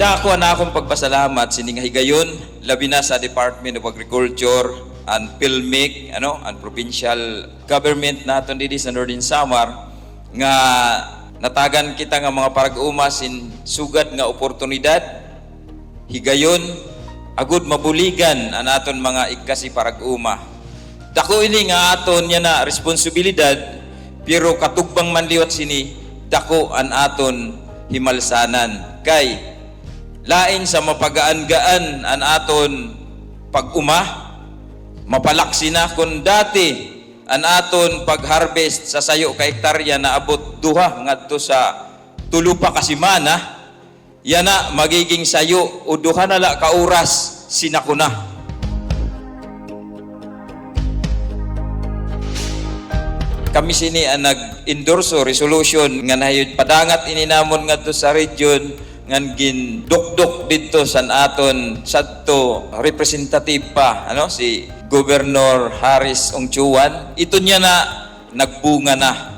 Dako na akong pagpasalamat sining higayon labi na sa Department of Agriculture and PhilMic and provincial government naton didi sa Northern Samar nga natagan kita nga mga parag-uma sin sugad nga oportunidad higayon agud mabuligan an aton mga ikasi parag-uma. Dako ini nga aton nya na responsibilidad pero katugbang man liwat sini dako an aton himalsanan kay lain sa mapagaan-gaan an aton pag-uma mapalaksi na kun dati an aton pag-harvest sa sayo ka hektarya na abot duha ngadto sa tulo pa ka semana yana magiging sayo o duha na la ka oras sinakuna. Kami sini ang nag-endorso resolution nga nahiyod padangat ininamon ngadto sa region ngan gindukdok dito sa aton sadto representative pa si Governor Harris Ongchuan. Ito niya na nagbunga na.